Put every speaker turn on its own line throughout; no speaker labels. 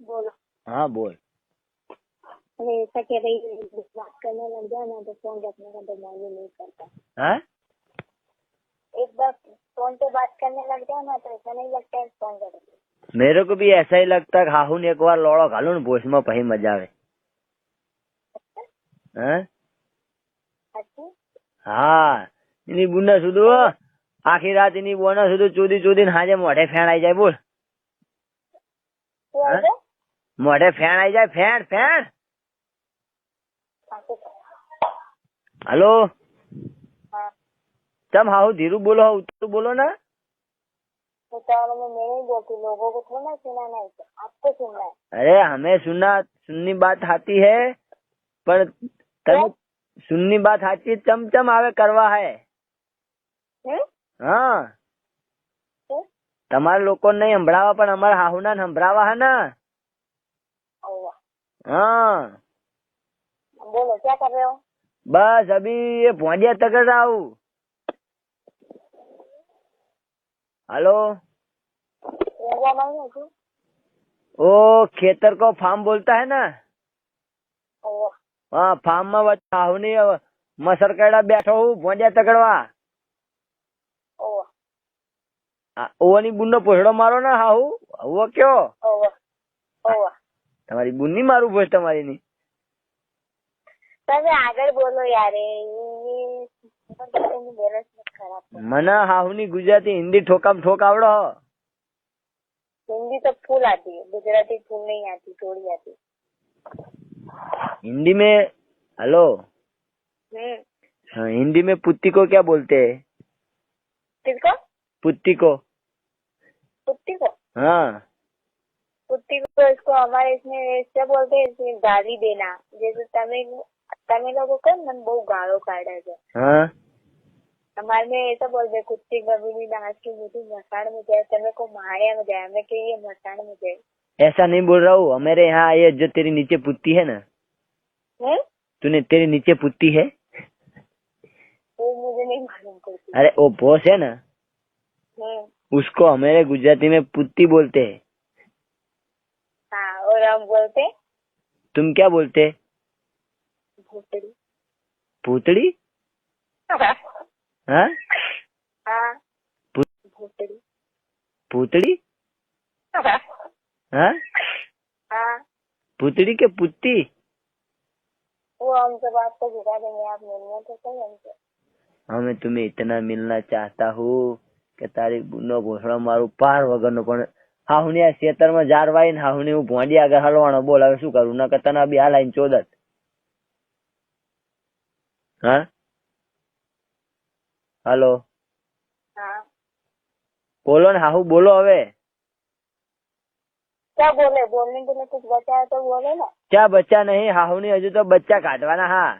बोलो।
हाँ बोल।
अरे ऐसा कह रही है, बात करने लग जाए ना तो फोन रखने का तो मन ही नहीं करता।
हाँ
एक बार फोन पे बात करने लग जाए ना तो ऐसा नहीं लगता है फोन करेंगे।
मेरे को भी ऐसा ही लगता है। हाहू ने एक बार लोड़ो घालू ने भोज में पही मजा आवे। हाँ
अच्छा
हाँ इनी बुना सुधू आखी रात इनी बोना सुधू चूदी चूदी हाजे मोढ़े फेण आई जाए। बोल
क्या
हाँ?
है?
मोढ़े फेण आई जाए। फेण फेण। हेलो
हाँ
तम हाहू धीरू बोलो उतर बोलो ना।
तो चावल में मैं नहीं बोलती, लोगों को थोड़ा सुनाना है, आपको सुनना है।
अरे हमें सुननी बात आती है पर तने सुननी बात आती है चमचम आवे करवा है। हाँ તમારે લોકો નહીં સંભળાવા પણ અમારા હાહુના સંભળાવા હે ને। हाँ
बोलो क्या कर रहे हो?
बस अभी ये भोंजिया तक रहा हूँ। हेलो
नहीं है क्यों?
वो खेतर को फार्म बोलता है ना। हाँ फार्म में बस हाहू नहीं मसर केड़ा बैठो हूँ भोंजिया तकड़वा। ઓની બુનનો પોછડો મારો ને હાહુ वो क्यों તમારી બુનની મારું ભોજ તમારી ની।
તમે આગળ બોલો યાર, બેલેન્સ खराब है।
મને હાહુની ગુજરાતી હિન્દી ઠોકામ ઠોક આવડો।
हिंदी तो फुल आती है, गुजराती फुल नहीं आती, थोड़ी आती।
हिंदी में हेलो हाँ, हिंदी में पुत्ती को क्या बोलते हैं?
किसको?
पुत्ती को।
कुत्ती को?
हाँ
कुत्ती को इसको हमारे इसमें ऐसे बोलते हैं, इसमें गाली देना। जैसे तमिल लोगों को मन बहु गालो काढ़े છે।
हाँ
हमारे में ऐसा बोलते, कुत्ती कभी भी नाच की मुझे मसाण में जाए, तमें को मारिया में जाए, हमें कहिए मसाण में जाए।
ऐसा नहीं बोल रहा हूँ। हमारे यहाँ ये जो तेरी नीचे पुत्ती है ना, तूने तेरे नीचे पुत्ती है
वो मुझे नहीं मालूम करती।
अरे वो बॉस है ना, उसको हमारे गुजराती में पुत्ती बोलते हैं।
हाँ और हम बोलते,
तुम क्या बोलते?
भूतड़ी।
भूतड़ी? हाँ
हाँ भूतड़ी।
भूतड़ी? हाँ
हाँ
भूतड़ी के पुत्ती?
वो हम सब आपको दिखा देंगे, आप मिलने तो सही हमसे।
हमें तुम्हें इतना मिलना चाहता हूँ कि तारी बुनो घोषणा मारू पार वगर नो पण हाहुनी आ खेतर में जारवाई ने हाहुनी हूँ भोंडी आगे हलवानो। बोल હવે શું કરું? નકર તને બી હાલાઈને ચોદત। हाँ हेलो
हाँ
बोलो ने हाहू बोलो હવે।
क्या बोले? बोलने के लिए कुछ बचा है तो बोले ना।
क्या बच्चा नहीं? हाहुनी हजू तो बच्चा काटवाना। हाँ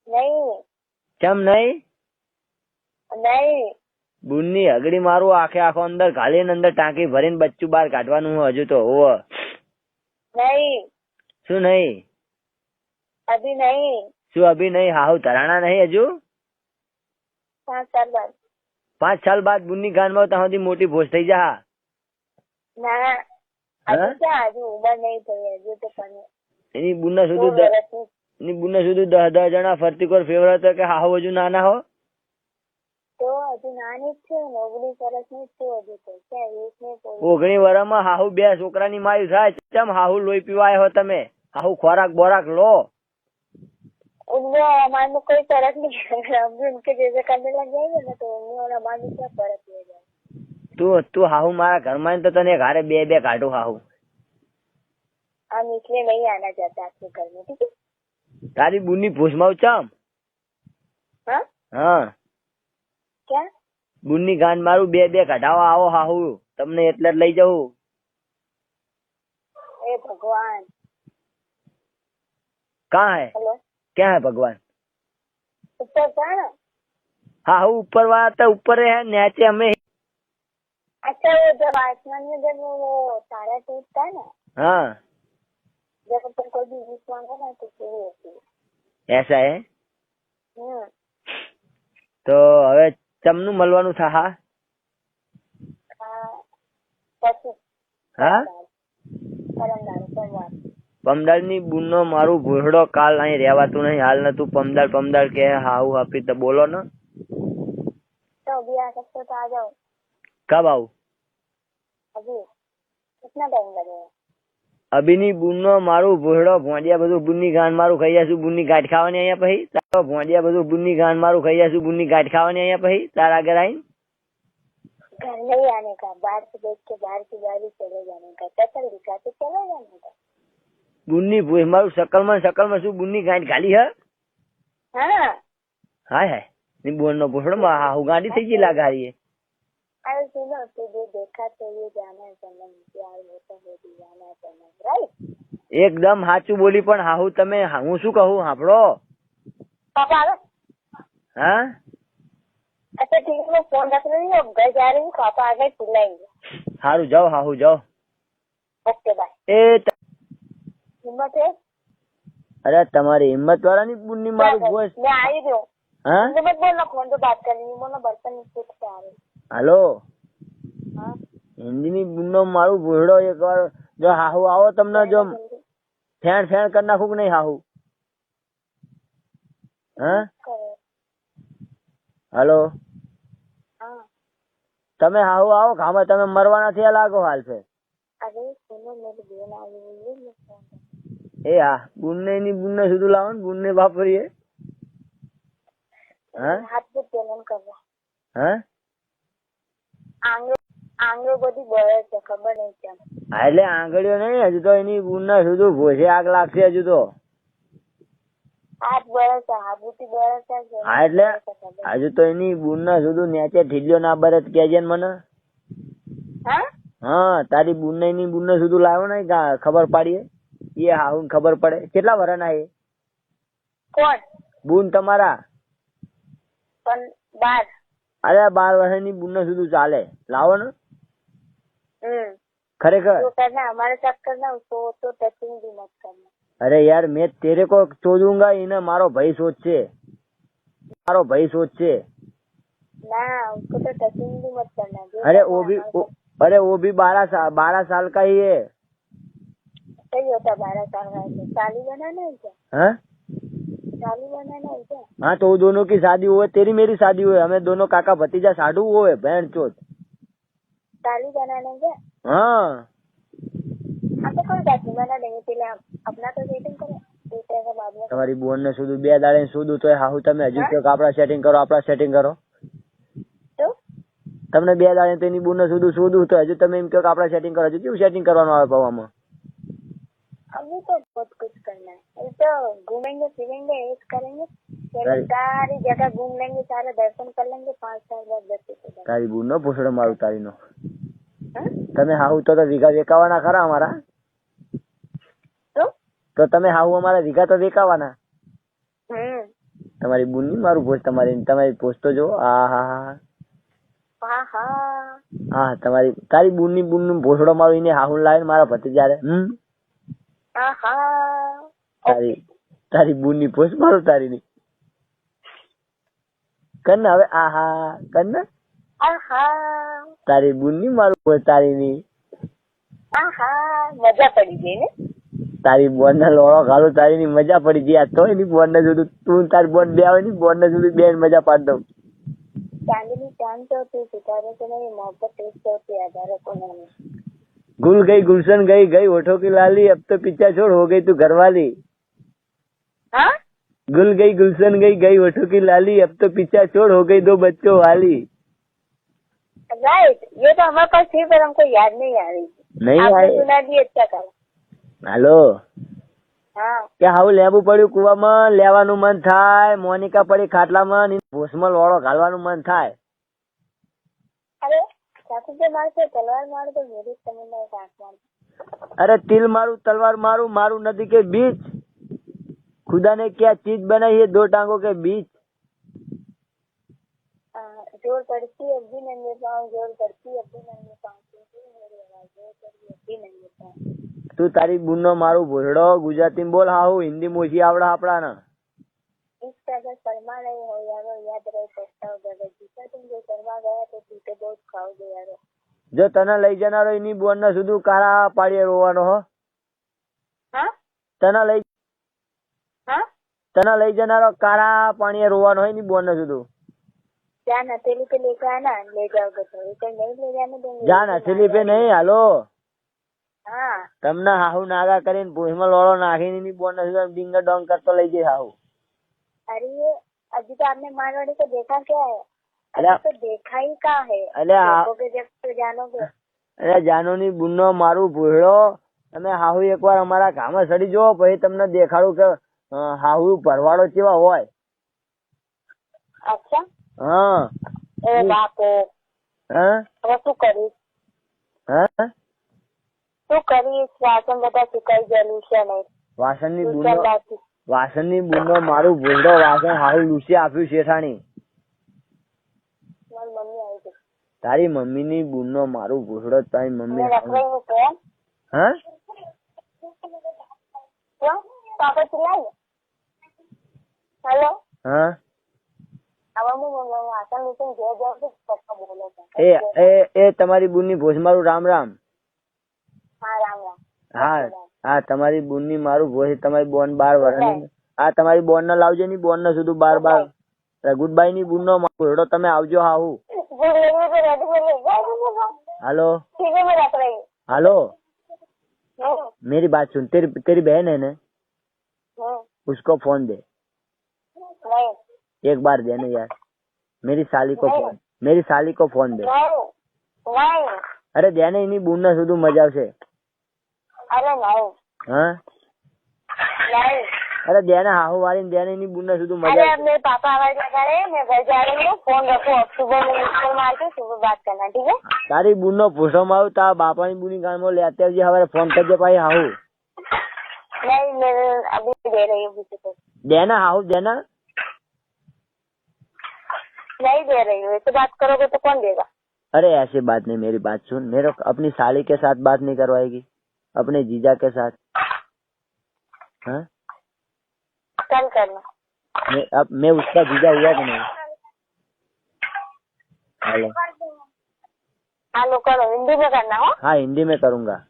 नहीं
કેમ नहीं?
नहीं
બુનની હગડી મારું આખે આખો અંદર ઘાલીને અંદર ટાંકી ભરીને બચ્ચું બહાર કાઢવાનું હજુ તો હોવ।
नहीं
શું નહીં?
अभी नहीं,
શું અભી નહીં? હાહુ ધરાણા નહીં હજુ?
5 साल बाद।
5 साल बाद બુનની ગાનમાં ત્યાં સુધી મોટી ભોજ થઈ જા।
ना अभी क्या, अभी उम्र नहीं थी, अभी तो पढ़ने।
એની બુના સુધી એની બુના સુધી 10 જણા ફરતી કોર ફેવરા હતા કે હાહુ હજુ નાના हो।
तो अभी नानी छे, 19 વર્ષની છે હજુ તો, क्या 20 में पड़ी।
19 વર્ષમાં હાહુ 2 છોકરાની માયું થાય। ચમ હાહુ લોહી પીવા આવ્યો તમે? હાહુ ખોરાક બોરાક લો।
उनमें हमारे में कोई फर्क नहीं है, हम भी उनके जैसे करने लग जाएंगे ना तो उनमें और हमारे में क्या फर्क हो जाए।
तू हाहू मारा घर में तो तने घरे 2 काढू हाहू।
हम इसलिए नहीं आना चाहते आपके घर में, ठीक है?
तारी बुनी भूसमाऊ चम।
हाँ
हाँ
क्या?
बुनी गान मारू 2 काढावा आओ हाहू तमने એટલે જ લઈ જાઉં।
हे भगवान।
कहाँ है?
हेलो
क्या है भगवान?
ऊपर था ना।
हाहू ऊपर वाला तो ऊपर है, नीचे हमें।
अच्छा वो जब आसमान में जब वो तारा टूटता है ना,
हाँ
जब ऊपर कोई भी विश मांगा ना तो पूरी होती है।
ऐसा है? तो હવે ચમનું મળવાનું થા। હા
પછી
हाँ
પરમ દાડો સોમવાર.
પમદાળ ની બુનનો મારું ભોયડો કાલ અહીં રહેવાતું નહીં. હાલ ને તું પમદાળ કે હાઉ આપી તો બોલો ને.
तो अभी आ सकते हो तो आ जाओ.
कब आऊं?
अभी कितना टाइम लगेगा?
અભી ની બુનનો મારું ભોયડો ભોંડિયા બધું બુનની ગાંઠ મારું ખાઈ જાશું. બુનની ગાંઠ ખાવાની અહીંયા પછી તારો ભોંડિયા બધું બુનની ગાંઠ મારું ખાઈ જાશું. બુનની ગાંઠ ખાવાની અહીંયા પછી તારા આગળ આવીને
घर नहीं आने का, बाहर से देख के बाहर की गाड़ी चले जाने का, टक्कर दिखा के चले जाने का.
બુનની ભોય મારું શકલમાં શું બુનની ગાંઠ ખાલી હે?
हाँ.
હાય ની બોન નો ભોયડો હાઉ ગાંડી થઈ ગઈ લાગારી.
अरे सुनो, तुझे देखा तो ये जाना है सनम, प्यार होता है दीवाना सनम, राइट?
એકદમ સાચું બોલી. પણ હાહુ તમે હું શું કહું સાંભળો.
पापा आ गए?
હા
अच्छा ठीक है, मैं फोन रख रही हूँ, अब घर जा रही हूँ, पापा आ गए चिल्लाएंगे.
સારું જાઓ હાહુ જાઓ.
Okay bye.
हिम्मत
है?
अरे तुम्हारी हिम्मत वाला नहीं बुन्नी मारू भोज.
मैं आ ही रही हूँ.
हाँ
मत बोलना, फोन पे बात कर रही हूँ, बोलना बर्तन पूछ के आ रही.
हेलो
हाँ
हिंदी ની બુન્નો મારું ભોયડો એકવાર જો હાહુ આવો તમને જો ફેણ કરી નાખું કે નહીં હાહુ? હા हेलो
हाँ.
તમે હાહુ આવો ખામાં તમે મરવાના થયા લાગો હાલ છે.
अरे सुनो, मेरी बहन आई हुई है, मैं फोन
એ હા બુન્ને સુધી લાવો ને બુન્ને વાપરીએ. હા
हाथ पे जलन कर रहा.
હા
आंगळे बधी बळे છે, ખબર નહીં કેમ.
હા એટલે આંગળીઓ નહીં, હજુ તો એની બુનના સુધી ભોસે આગ લાગશે હજુ તો.
હાથ બળે છે, હાબુતી બળે છે.
હા એટલે હજુ તો એની બુનના સુધી નેચે ઢીલ્યો ના બરે કેજે ને મને.
હા
હા તારી બુનને એની બુનને સુધી લાવ્યો ને ખબર પાડીએ એ હાહુ ખબર પડે. કેટલા વરના એ
કોણ
બુન તમારા?
પણ 12.
અરે 12 વર્ષની બુનને સુધી ચાલે. લાવો ને खरेखर.
जो करना हमारे साथ करना, उसको तो टचिंग भी मत करना.
अरे यार मैं तेरे को छोड़ूंगा इन्हें. मारो भाई सोच से
ना, उसको तो टचिंग भी मत करना.
अरे वो भी 12 साल का ही है.
सही होता 12 साल का है. शादी बनाना है क्या?
हाँ
शादी बनाना है क्या?
हाँ तो वो दोनों की शादी हुए, तेरी मेरी शादी हुए, हमें दोनों काका भतीजा साधु हुए बहन चोत.
शादी बनाना है क्या?
हाँ
आपको कोई बात नहीं, बना देंगे. पहले आप अपना तो सेटिंग करो, दूसरे का बाद में.
તમારી બોન ને સુધું 2 દાડે સુધું તો હાહુ તમે હજુ કહો કે આપડા સેટિંગ કરો
तो
તમને 2 દાડે તો એની બોન ને સુધું તો હજુ તમે એમ કહો કે આપડા સેટિંગ કરો. હજુ કેવું સેટિંગ કરવાનું આવે પવામાં?
अभी तो बहुत कुछ करना है. अभी तो घूमेंगे फिरेंगे, ऐश करेंगे, सारी जगह घूम लेंगे, सारे दर्शन कर लेंगे. 5 साल बाद बच्चे
તારી બોન નો પૂછડો મારું તારી નો. તમે હાહુ તો વીઘા વેકાવાના ખરા અમારા? તો તમે હાહુ અમારા વીઘા તો વેકાવાના. તમારી બુન ની મારું પોસ્ટ તમારી પોસ્ટ તો જો. હા તારી બુન નું ભોસડો મારું એને હાહુ લાવે મારા ભતીજા રે. તારી બુન ની પોસ્ટ મારું તારી ની કર ને હવે. કર ને તારી બુન ની મારું પોસ્ટ તારી ની.
મજા પડી ગઈ ને.
તારી બોન ને લોળો ઘાલું તારી ની મજા પડી ગઈ. તો એની બોન ને જોતું તું તારી બોન બે આવે ની બોન ને જોતું બેન મજા પાડ દઉં.
चांदनी चांद तो होती, सितारे से नहीं, मोहब्बत एक होती है, हजारों को नहीं.
गुल गई गुलशन गई होठों की लाली, अब तो पीछा छोड़ हो गई तू घरवाली.
हाँ
गुल गई गुलशन गई होठों की लाली, अब तो पीछा छोड़ हो गई 2 बच्चों वाली.
राइट. ये तो हमारे पास थी पर हमको याद नहीं आ रही.
नहीं
आपने
आई.
सुना दी, अच्छा करा.
हेलो
હા
કે હાઉ લેવું પડ્યું કુવામાં લેવાનું મન થાય. મોનિકા પડી ખાટલામાં ભોસમાં લોળો ઘાલવાનું મન થાય.
અરે સાસુ જે મારશે તલવાર માર તો મેરી તમન્ના એક આંખ માર.
अरे तिल मारू तलवार मारू मारू नदी के बीच. खुदा ने क्या चीज बनाई है 2 टांगों के बीच.
जोर पड़ती अब भी नंगे पाँव, जोर पड़ती अब भी नंगे पाँव, मेरी आवाज जोर पड़ी अब भी नंगे पाँव.
તું તારી બુનનો મારું ભોસડો ગુજરાતી બોલ હાહુ. હિન્દી મોછી આવડે આપડાને.
इसका अगर शर्मा रहे हो यारो, याद रहे पछताओ जगह जीता. तुम जो शर्मा गया तो टूटे बहुत खाओगे यारो.
જો તને લઈ જનારો એની બોન ને સુધી કાળા પાડીએ રોવાનો હો.
હા
તને લઈ જનારો કાળા પાણીએ રોવાનો હોય ની બોન સુધી
जान हथेली पे लेकर आना, ले जाओगे तो इधर नहीं ले जाने देंगे।
જાન હથેલી પે નહીં હાલો
हाँ
તમને હાહુ નાગા કરીને ભૂઈમાં લોળો નાખીને ની બોન ડીંગ ડોંગ કરતો લઈ જાય હાહુ।
अरे ये अभी तो आपने मारवाड़ी को देखा क्या है?
अरे
अभी तो देखा ही कहाँ है?
अरे
देखोगे जब तो जानोगे।
અરે જાનુની બુનનો મારું ભૂયડો તમે હાહુ એકવાર અમારા ગામમાં સડી જો પછી તમને દેખાડું કે હાહુ ભરવાડો કેવા હોય।
अच्छा
હા
ए बाप
હા
હવે શું કરીશ?
હા
શું કરીશ? વાસણ બધા સુકાઈ ગયેલું છે નહીં।
વાસણની બુનનો મારું ભૂયડો વાસણ હાહુ લૂસી આપ્યું શેઠાણી।
મારી મમ્મી આવી ગઈ।
તારી મમ્મીની બુનનો મારું ભૂયડો તારી મમ્મી
रखवाई हूँ कौन?
હા
क्यों? पापा चिल्लाए? हेलो
હા
अब हम वासण लूसीने घેર जाऊँ तो पप्पा बोले
એ એ એ તમારી બુનની ભોજ મારું રામ રામ।
हाँ राम राम।
હા હા તમારી બુનની મારું ભોજ તમારી બોન 12 વર્ષની હા તમારી બોન ને લાવજો ની બોન ને સુધી 12 ગુડ બાય ની બુનનો ભૂયડો તમે આવજો હાહુ। हेलो
ठीक है मैं रख रही हूँ।
हेलो मेरी बात सुन तेरी बहन है ना उसको फोन दे
नहीं
एक बार दे ना यार मेरी साली को फोन दे
नहीं नहीं
अरे दे ना इन्हीं बूढ़ ना सुधु मजा से
अरे नहीं
हाँ
नहीं
अरे दे ना हाहू वाली दे ना इन्हीं बूढ़ ना सुधु मजा
अरे अब मेरे पापा आवाज लगा रहे हैं, मैं घर जा रही हूँ। फोन रखो, अब सुबह में स्कूल मार के सुबह बात करना, ठीक है?
तारी बूढ़ नो पूछो मारू तारा बापा नी बूढ़ी गान में लेते जी हमारे फोन कर दे पाई हाहू
नहीं मैं अभी दे रही हूँ किसी को।
देना हाहू देना
नहीं दे रही हूँ, ऐसे बात करोगे तो कौन देगा?
अरे ऐसी बात नहीं मेरी बात सुन मेरे अपनी साली के साथ बात नहीं करवाएगी अपने जीजा के साथ हाँ
कल करना।
मैं उसका जीजा हुआ कि नहीं। हेलो
हेलो करो, हिंदी में करना हो।
हाँ हिंदी में करूँगा।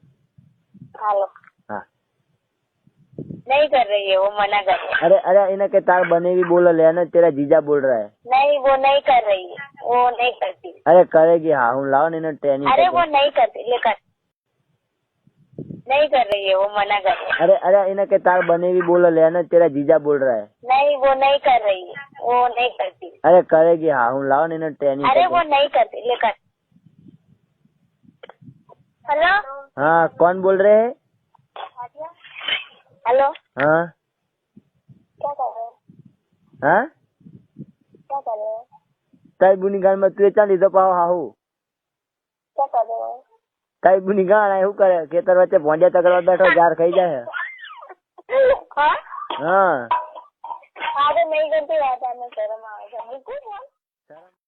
हेलो
हाँ
नहीं कर रही है, वो मना कर रही है।
अरे अरे इन्हें के तार बनेगी बोल ले ना तेरा जीजा बोल रहा है।
नहीं वो नहीं कर रही है, वो नहीं करती।
अरे करेगी हाँ हूँ लाओ इन्हें ट्रेनिंग
अरे वो नहीं करती, लेकर नहीं कर रही है, वो मना कर रही है।
अरे अरे इन्हें के तार बनेगी बोल ले ना तेरा जीजा बोल रहा है।
नहीं वो नहीं कर रही है, वो नहीं करती।
अरे करेगी हाँ हूँ लाओ इन्हें ट्रेनिंग
अरे वो नहीं करती, लेकर। हेलो
हाँ कौन बोल रहे हैं।
हेलो
हाँ
क्या कर रहे हो?
हाँ
क्या कर रहे हो?
ताई बुनी गान में तू चाली तो पाओ हाहू
क्या कर रहे हो?
ताई बुनी गान है हूँ करे खेतर वच्चे भोंडिया तकड़वा बैठो जार खाई जाए।
हाँ
हाँ
आगे नहीं करती रहता, मैं शर्म आएगा बिल्कुल।